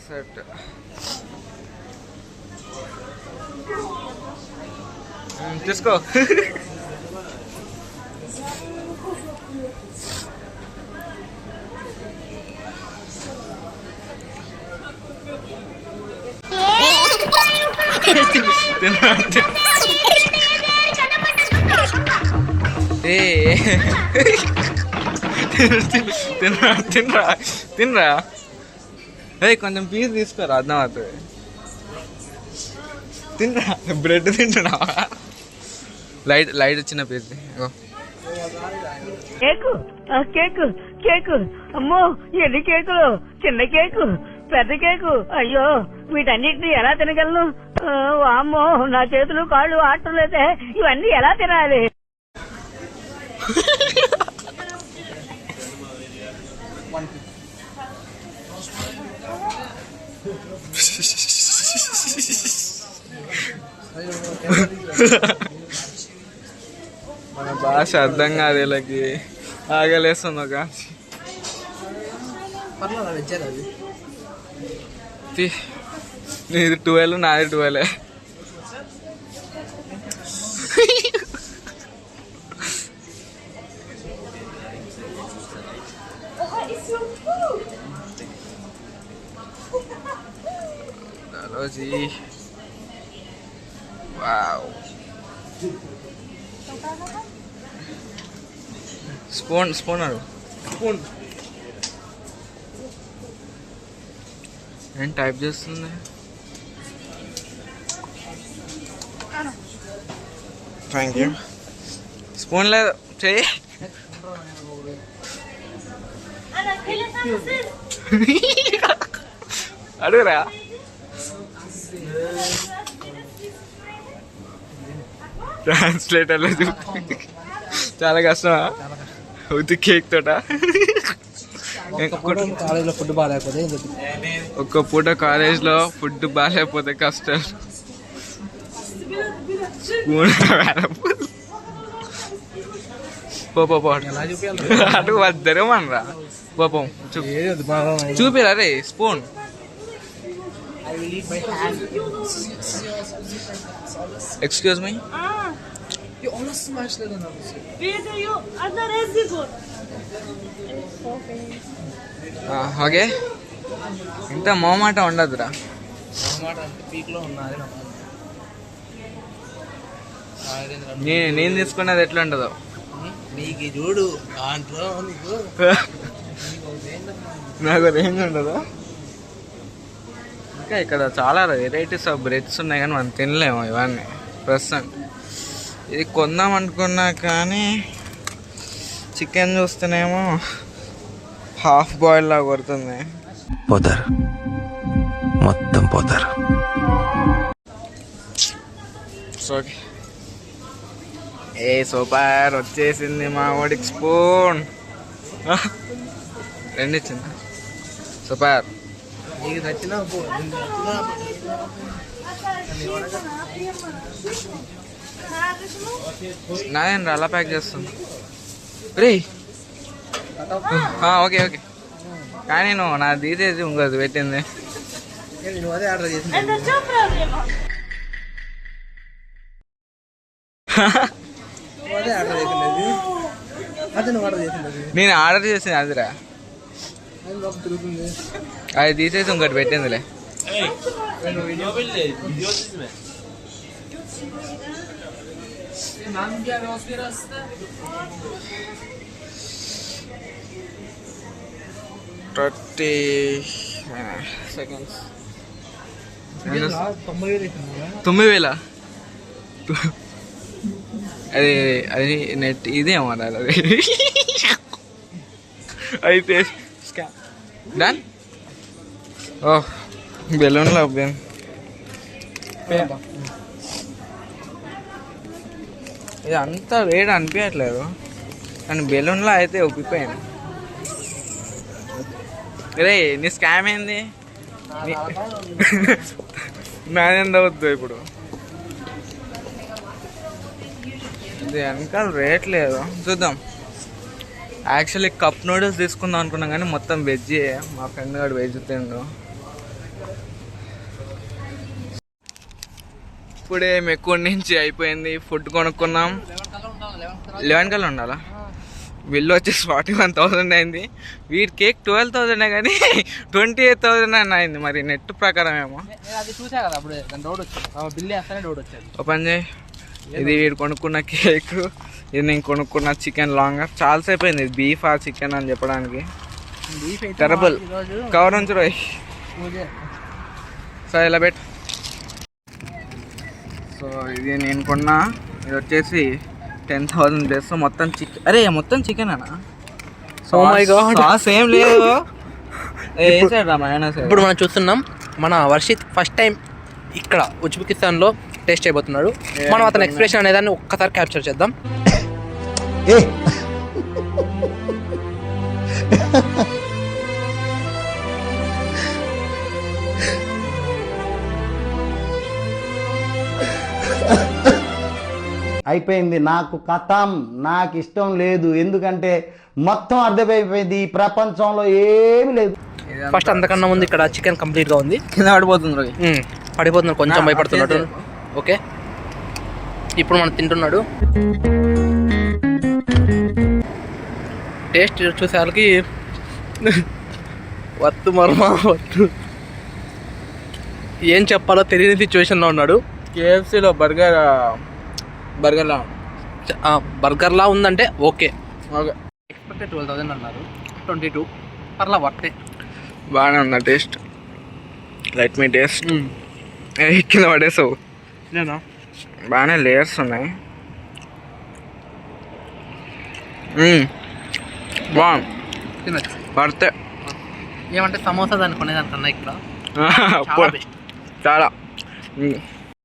Set. తీసుకో. తినరా తినరా తినరా. కొంచెం పీస్ తీసుకోరా, అర్థం అవుతుంది. తినరా, బ్రెడ్ తింటున్నావా? లైట్ లైట్ వచ్చిన పీస్. కేకు కేకు కేకు, అమ్మో ఎన్ని కేకులు, చిన్న కేకు పెద్ద కేకు. అయ్యో వీటన్నిటిని ఎలా తినగలను? అమ్మో నా చేతులు కాళ్ళు ఆటలేదే, ఇవన్నీ ఎలా తినాలి? మన భాష అర్థం కాదు వీళ్ళకి. ఆగలేస్తుంది ఒక నీది 12, నాది 12. Rosie. Wow. Spoon aru. Spoon. And type చేస్తుంది. Thank you. Spoon లేదు చెయ్యి. అడుగురా. ట్రాన్స్లేటర్లో చూపి చాలా కష్టమా? ఉత్తి కేక్ తోట. కాలేజ్లో ఫుడ్ బాగాలేకపోతే, ఒక్క పూట కాలేజ్లో ఫుడ్ బాగాలేకపోతే కష్టం. అటు వద్దరేమనరా పాపం. చూపిరా రే spoon. Excuse me? You almost smashed it on the okay. ఇంత మొహమాట ఉండదురా. నేను తీసుకున్నది ఎట్లా ఉండదు నీకు చూడు. నాకు రేంజ్ ఉండదు. ఇంకా ఇక్కడ చాలా వెరైటీస్ ఆఫ్ బ్రెడ్స్ ఉన్నాయి కానీ మనం తినలేము ఇవన్నీ ప్రస్తుతం. ఇది కొందాం అనుకున్నా కానీ చికెన్ చూస్తేనేమో హాఫ్ బాయిల్ లాగా కొడుతుంది. పోతారు, మొత్తం పోతారు. ఓకే. సూపర్ వచ్చేసింది మా వాడికి స్పూన్. 2 ఇచ్చిందా? సూపర్. నీకు నచ్చిన నాదేంద్ర అలా ప్యాక్ చేస్తుంది రే. Okay okay. కానీ నువ్వు నా తీసేసి ఇంకోది పెట్టింది. అదే ఆర్డర్ చేసింది. నేను ఆర్డర్ చేసింది అదిరా. అది తీసేసి ఇంకోటి పెట్టిందిలే. seconds. 9,000. అది నెట్ ఇదేమో అది అయితే డన్. ఓహ్ బెలూన్లో ఇది అంతా వేడి అనిపించట్లేదు కానీ బెలూన్లో అయితే ఉప్పిపోయాను. రే నీ స్కామ్ ఏంది? నాదెంత అవుద్దు ఇప్పుడు. ఇది వెనకాల రేట్ లేదు, చూద్దాం. యాక్చువల్లీ కప్ నూడిల్స్ తీసుకుందాం అనుకున్నాం కానీ మొత్తం వెజ్. మా ఫ్రెండ్ గారు వెజ్ తిండు. ఇప్పుడే మెక్కుడి నుంచి అయిపోయింది. ఫుడ్ కొనుక్కున్నాం. 11 కల్లా ఉండాలా? బిల్లు వచ్చేసి 41,000 అయింది. వీటి కేక్ 12,000 కానీ 28,000 అని అయింది. మరి నెట్ ప్రకారం ఏమో అది చూసా కదా అప్పుడు డౌట్ వచ్చింది. బిల్ వేస్తానే డౌట్ వచ్చేది. ఓపెన్ చేయి. ఇది వీడు కొనుక్కున్న కేక్, ఇది నేను కొనుక్కున్న చికెన్ లాంగర్. చాలాసేపు అయింది. ఇది బీఫ్ ఆ చికెన్ అని చెప్పడానికి. టెరబుల్. కవర్ నుంచి రోయ్. సో ఇలా పెట్టు. సో ఇది నేను కొన్నా. ఇది వచ్చేసి 10,000 ప్లస్. మొత్తం చికెన్. అరే మొత్తం చికెన్ అన్నా? సాస్ ఏం లేదు. ఇప్పుడు మనం చూస్తున్నాం మన వర్షిత్ ఫస్ట్ టైం ఇక్కడ ఉజ్బెకిస్తాన్లో టేస్ట్ చేయబోతున్నాడు. మనం అతని ఎక్స్ప్రెషన్ అనేదాన్ని ఒక్కసారి క్యాప్చర్ చేద్దాం. అయిపోయింది. నాకు కథం, నాకు ఇష్టం లేదు. ఎందుకంటే మొత్తం అర్థమైపోయింది. ఈ ప్రపంచంలో ఏమి లేదు. ఫస్ట్ అంతకన్నా ముందు ఇక్కడ చికెన్ కంప్లీట్ గా ఉంది. కింద పడిపోతుంది. పడిపోతున్నాడు, కొంచెం భయపడుతున్నాడు. ఓకే, ఇప్పుడు మనం తింటున్నాడు. టేస్ట్ చూసేసరికి వత్తు మర్మా వత్తు, ఏం చెప్పాలో తెలియని సిచ్యువేషన్లో ఉన్నాడు. KFCలో బర్గర్లా ఉందంటే ఓకే. ఎక్స్పెక్టెడ్ 12,000 అన్నారు. 22 పర్లా వర్తే. బాగానే ఉందా టేస్ట్? లైట్ మీ టేస్ట్. కింద పడేసావు. బాగానే లేయర్స్ ఉన్నాయి. బాగుంది. తినచ్చు, పడితే. ఏమంటే సమోసా దాన్ని కొనేదానికన్నా ఇక్కడ చాలా